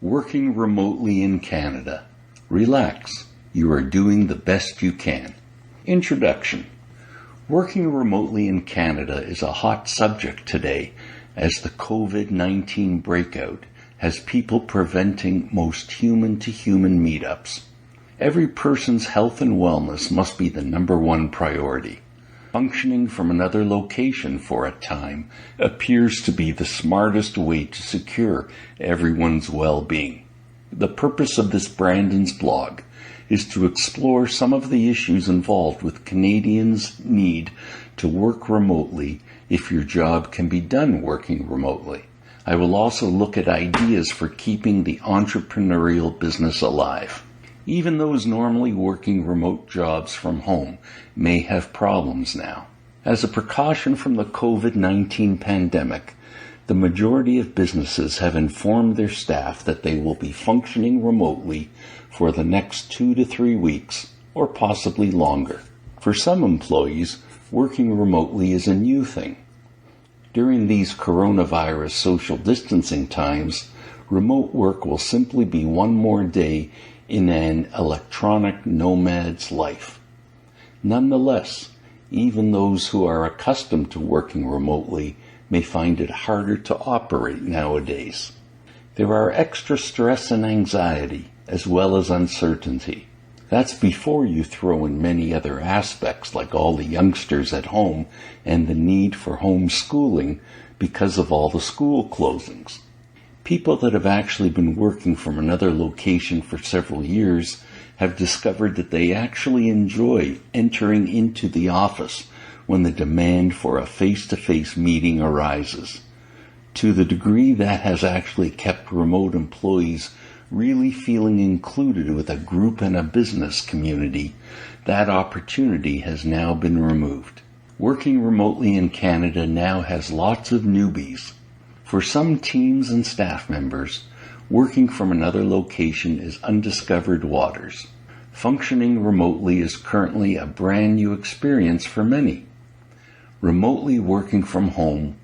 Working remotely in Canada. Relax. You are doing the best you can. Introduction. Working remotely in Canada is a hot subject today as the COVID-19 breakout has people preventing most human-to-human meetups. Every person's health and wellness must be the number one priority. Functioning from another location for a time appears to be the smartest way to secure everyone's well-being. The purpose of this Brandon's blog is to explore some of the issues involved with Canadians' need to work remotely if your job can be done working remotely. I will also look at ideas for keeping the entrepreneurial business alive. Even those normally working remote jobs from home may have problems now. As a precaution from the COVID-19 pandemic, the majority of businesses have informed their staff that they will be functioning remotely for the next 2 to 3 weeks, or possibly longer. For some employees, working remotely is a new thing. During these coronavirus social distancing times, remote work will simply be one more day in an electronic nomad's life. Nonetheless, even those who are accustomed to working remotely may find it harder to operate nowadays. There are extra stress and anxiety, as well as uncertainty. That's before you throw in many other aspects like all the youngsters at home and the need for homeschooling because of all the school closings. People that have actually been working from another location for several years have discovered that they actually enjoy entering into the office when the demand for a face-to-face meeting arises. To the degree that has actually kept remote employees really feeling included with a group and a business community, that opportunity has now been removed. Working remotely in Canada now has lots of newbies. For some teams and staff members, working from another location is undiscovered waters. Functioning remotely is currently a brand new experience for many. Remotely working from home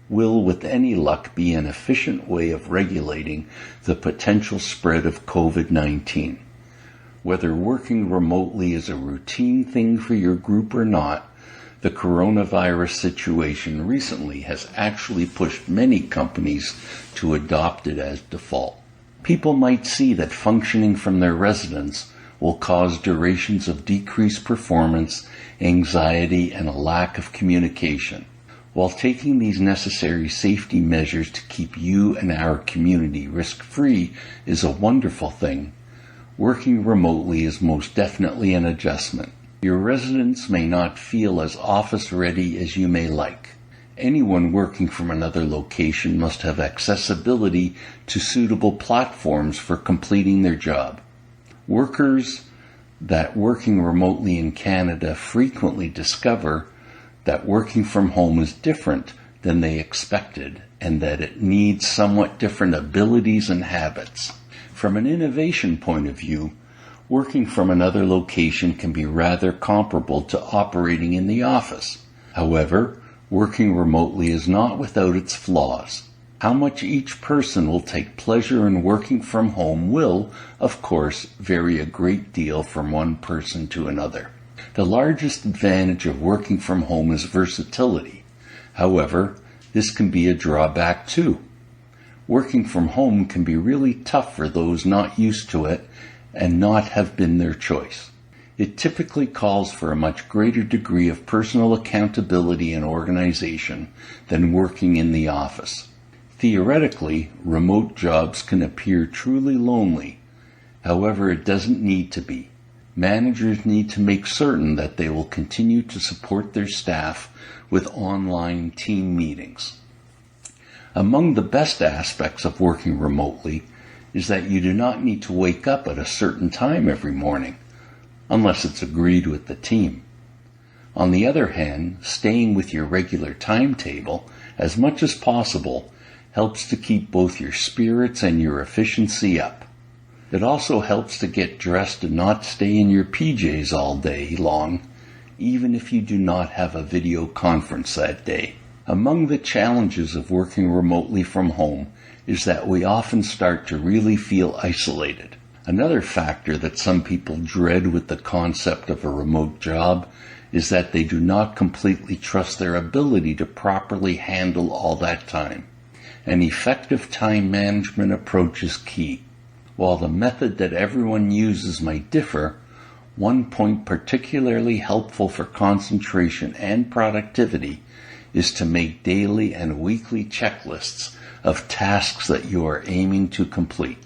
will, with any luck, be an efficient way of regulating the potential spread of COVID-19. Whether working remotely is a routine thing for your group or not, the coronavirus situation recently has actually pushed many companies to adopt it as default. People might see that functioning from their residence will cause durations of decreased performance, anxiety, and a lack of communication. While taking these necessary safety measures to keep you and our community risk-free is a wonderful thing, working remotely is most definitely an adjustment. Your residents may not feel as office-ready as you may like. Anyone working from another location must have accessibility to suitable platforms for completing their job. Workers that working remotely in Canada frequently discover that working from home is different than they expected and that it needs somewhat different abilities and habits. From an innovation point of view, working from another location can be rather comparable to operating in the office. However, working remotely is not without its flaws. How much each person will take pleasure in working from home will, of course, vary a great deal from one person to another. The largest advantage of working from home is versatility. However, this can be a drawback too. Working from home can be really tough for those not used to it and not have been their choice. It typically calls for a much greater degree of personal accountability and organization than working in the office. Theoretically, remote jobs can appear truly lonely. However, it doesn't need to be. Managers need to make certain that they will continue to support their staff with online team meetings. Among the best aspects of working remotely is that you do not need to wake up at a certain time every morning, unless it's agreed with the team. On the other hand, staying with your regular timetable as much as possible helps to keep both your spirits and your efficiency up. It also helps to get dressed and not stay in your PJs all day long, even if you do not have a video conference that day. Among the challenges of working remotely from home is that we often start to really feel isolated. Another factor that some people dread with the concept of a remote job is that they do not completely trust their ability to properly handle all that time. An effective time management approach is key. While the method that everyone uses might differ, one point particularly helpful for concentration and productivity is to make daily and weekly checklists of tasks that you are aiming to complete.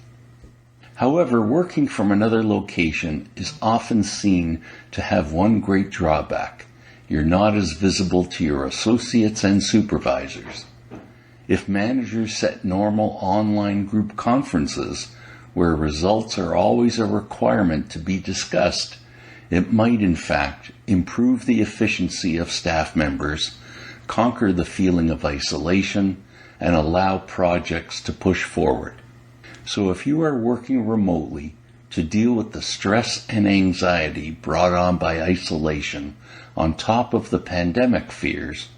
However, working from another location is often seen to have one great drawback. You're not as visible to your associates and supervisors. If managers set normal online group conferences where results are always a requirement to be discussed, it might in fact improve the efficiency of staff members, conquer the feeling of isolation, and allow projects to push forward. So if you are working remotely to deal with the stress and anxiety brought on by isolation on top of the pandemic fears,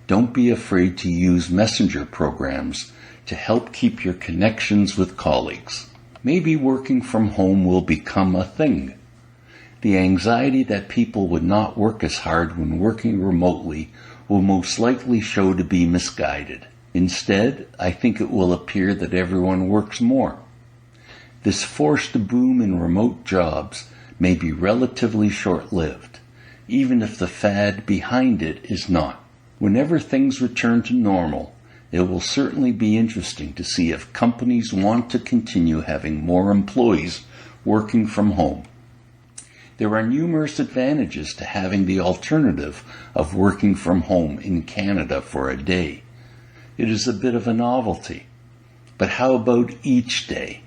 don't be afraid to use messenger programs to help keep your connections with colleagues. Maybe working from home will become a thing. The anxiety that people would not work as hard when working remotely will most likely show to be misguided. Instead, I think it will appear that everyone works more. This forced boom in remote jobs may be relatively short-lived, even if the fad behind it is not. Whenever things return to normal, it will certainly be interesting to see if companies want to continue having more employees working from home. There are numerous advantages to having the alternative of working from home in Canada for a day. It is a bit of a novelty. But how about each day?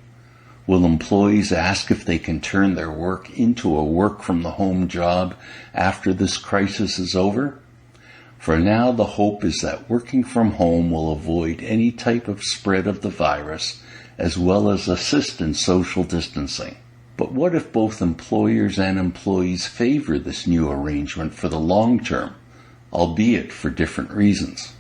Will employees ask if they can turn their work into a work-from-the-home job after this crisis is over? For now, the hope is that working from home will avoid any type of spread of the virus, as well as assist in social distancing. But what if both employers and employees favor this new arrangement for the long term, albeit for different reasons?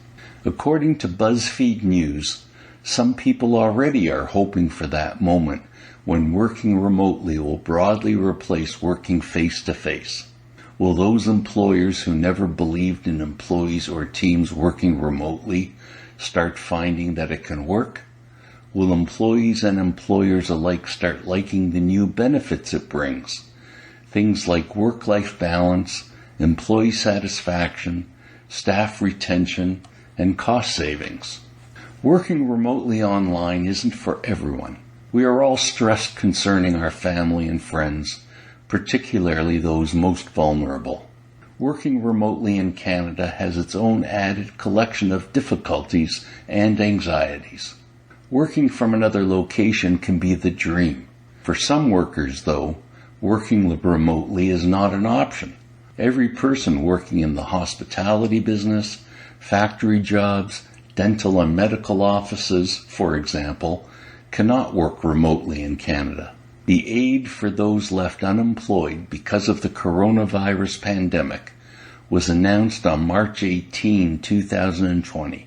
According to BuzzFeed News, some people already are hoping for that moment when working remotely will broadly replace working face-to-face. Will those employers who never believed in employees or teams working remotely start finding that it can work? Will employees and employers alike start liking the new benefits it brings? Things like work-life balance, employee satisfaction, staff retention, and cost savings. Working remotely online isn't for everyone. We are all stressed concerning our family and friends, particularly those most vulnerable. Working remotely in Canada has its own added collection of difficulties and anxieties. Working from another location can be the dream. For some workers, though, working remotely is not an option. Every person working in the hospitality business, factory jobs, dental and medical offices, for example, cannot work remotely in Canada. The aid for those left unemployed because of the coronavirus pandemic was announced on March 18, 2020.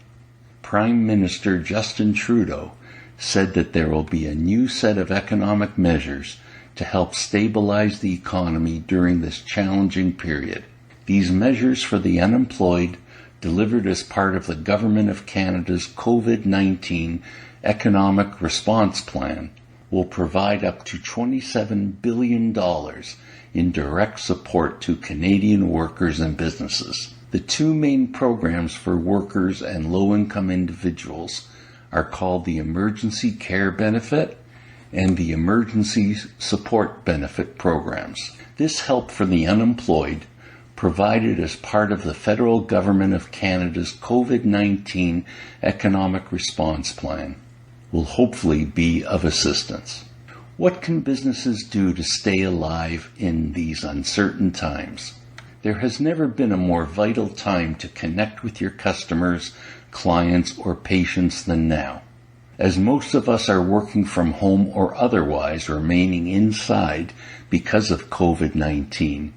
Prime Minister Justin Trudeau said that there will be a new set of economic measures to help stabilize the economy during this challenging period. These measures for the unemployed, delivered as part of the Government of Canada's COVID-19 Economic Response Plan, will provide up to $27 billion in direct support to Canadian workers and businesses. The two main programs for workers and low-income individuals are called the Emergency Care Benefit and the Emergency Support Benefit programs. This help for the unemployed, provided as part of the federal government of Canada's COVID-19 Economic Response Plan, will hopefully be of assistance. What can businesses do to stay alive in these uncertain times? There has never been a more vital time to connect with your customers, clients, or patients than now. As most of us are working from home or otherwise remaining inside because of COVID-19,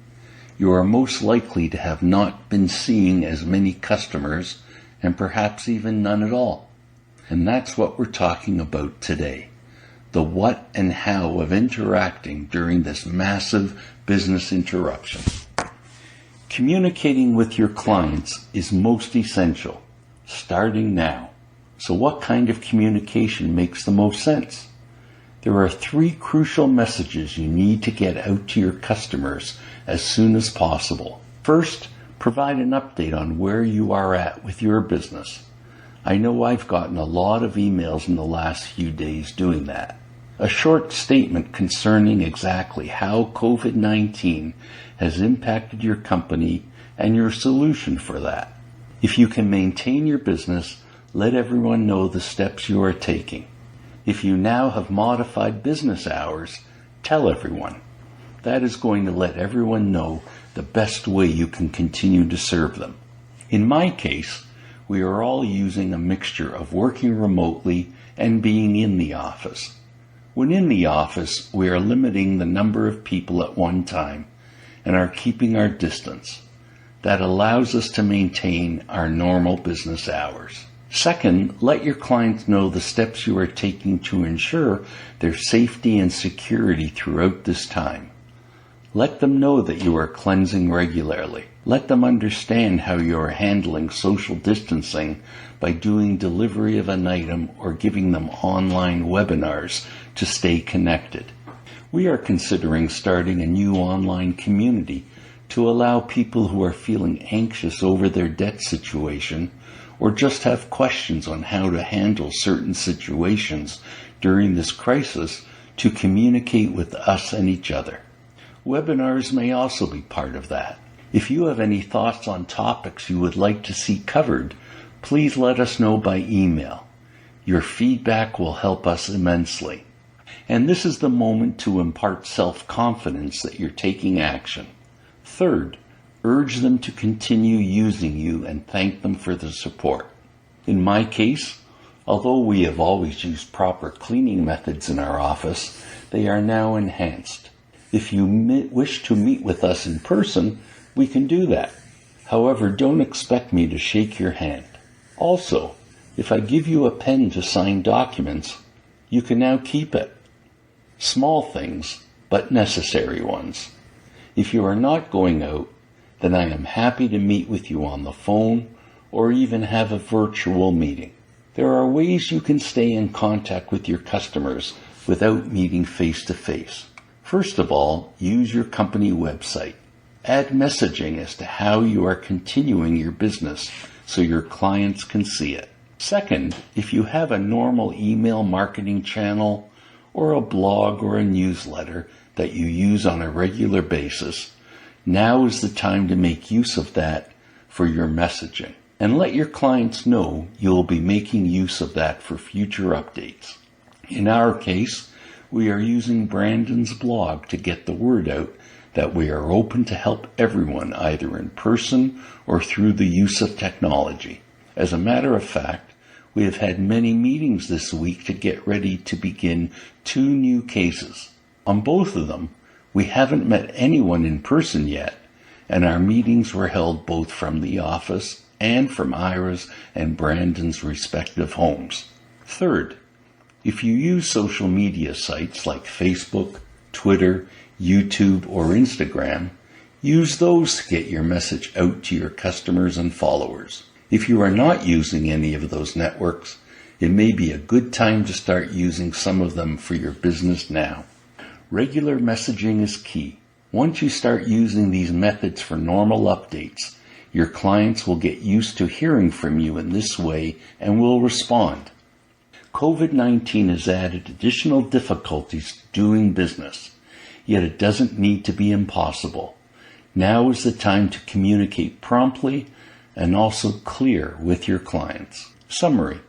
you are most likely to have not been seeing as many customers and perhaps even none at all. And that's what we're talking about today. The what and how of interacting during this massive business interruption. Communicating with your clients is most essential, starting now. So what kind of communication makes the most sense? There are 3 crucial messages you need to get out to your customers as soon as possible. First, provide an update on where you are at with your business. I know I've gotten a lot of emails in the last few days doing that. A short statement concerning exactly how COVID-19 has impacted your company and your solution for that. If you can maintain your business, let everyone know the steps you are taking. If you now have modified business hours, tell everyone. That is going to let everyone know the best way you can continue to serve them. In my case, we are all using a mixture of working remotely and being in the office. When in the office, we are limiting the number of people at one time and are keeping our distance. That allows us to maintain our normal business hours. Second, let your clients know the steps you are taking to ensure their safety and security throughout this time. Let them know that you are cleansing regularly. Let them understand how you are handling social distancing by doing delivery of an item or giving them online webinars to stay connected. We are considering starting a new online community to allow people who are feeling anxious over their debt situation or just have questions on how to handle certain situations during this crisis to communicate with us and each other. Webinars may also be part of that. If you have any thoughts on topics you would like to see covered, please let us know by email. Your feedback will help us immensely. And this is the moment to impart self-confidence that you're taking action. Third, urge them to continue using you and thank them for the support. In my case, although we have always used proper cleaning methods in our office, they are now enhanced. If you wish to meet with us in person, we can do that. However, don't expect me to shake your hand. Also, if I give you a pen to sign documents, you can now keep it. Small things, but necessary ones. If you are not going out, then I am happy to meet with you on the phone or even have a virtual meeting. There are ways you can stay in contact with your customers without meeting face-to-face. First of all, use your company website. Add messaging as to how you are continuing your business so your clients can see it. Second, if you have a normal email marketing channel or a blog or a newsletter that you use on a regular basis, now is the time to make use of that for your messaging. And let your clients know you'll be making use of that for future updates. In our case, we are using Brandon's blog to get the word out that we are open to help everyone either in person or through the use of technology. As a matter of fact, we have had many meetings this week to get ready to begin 2 new cases. On both of them, we haven't met anyone in person yet, and our meetings were held both from the office and from Ira's and Brandon's respective homes. Third, if you use social media sites like Facebook, Twitter, YouTube, or Instagram, use those to get your message out to your customers and followers. If you are not using any of those networks, it may be a good time to start using some of them for your business now. Regular messaging is key. Once you start using these methods for normal updates, your clients will get used to hearing from you in this way and will respond. COVID-19 has added additional difficulties to doing business, yet it doesn't need to be impossible. Now is the time to communicate promptly and also clear with your clients. Summary: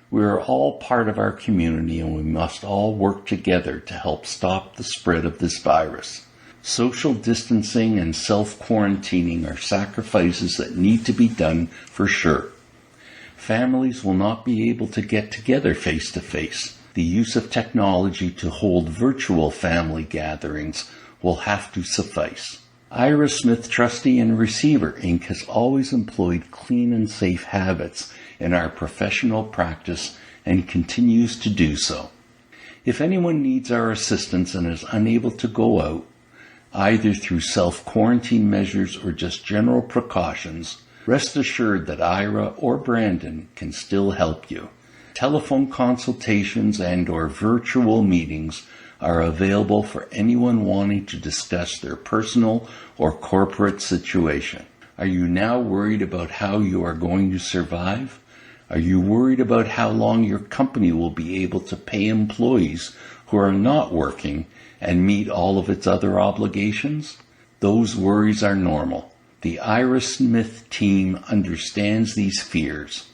we are all part of our community and we must all work together to help stop the spread of this virus. Social distancing and self-quarantining are sacrifices that need to be done for sure. Families will not be able to get together face-to-face. The use of technology to hold virtual family gatherings will have to suffice. Ira SmithTrustee and Receiver, Inc. has always employed clean and safe habits in our professional practice and continues to do so. If anyone needs our assistance and is unable to go out, either through self-quarantine measures or just general precautions, rest assured that Ira or Brandon can still help you. Telephone consultations and/or virtual meetings are available for anyone wanting to discuss their personal or corporate situation. Are you now worried about how you are going to survive? Are you worried about how long your company will be able to pay employees who are not working and meet all of its other obligations? Those worries are normal. The Ira Smith team understands these fears.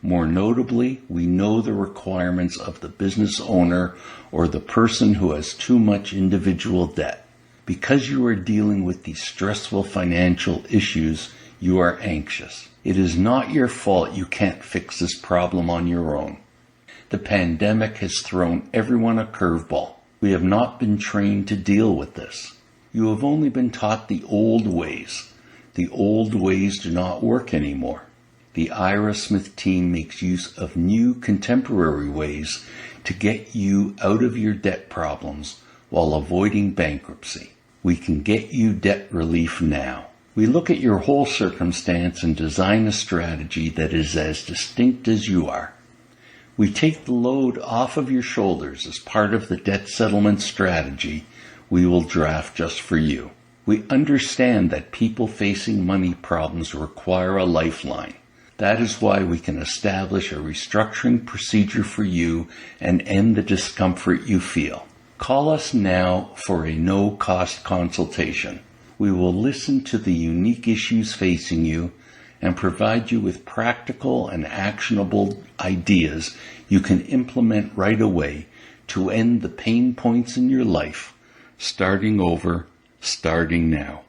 More notably, we know the requirements of the business owner or the person who has too much individual debt. Because you are dealing with these stressful financial issues, you are anxious. It is not your fault you can't fix this problem on your own. The pandemic has thrown everyone a curveball. We have not been trained to deal with this. You have only been taught the old ways. The old ways do not work anymore. The Ira Smith team makes use of new contemporary ways to get you out of your debt problems while avoiding bankruptcy. We can get you debt relief now. We look at your whole circumstance and design a strategy that is as distinct as you are. We take the load off of your shoulders as part of the debt settlement strategy we will draft just for you. We understand that people facing money problems require a lifeline. That is why we can establish a restructuring procedure for you and end the discomfort you feel. Call us now for a no-cost consultation. We will listen to the unique issues facing you and provide you with practical and actionable ideas you can implement right away to end the pain points in your life, starting over, starting now.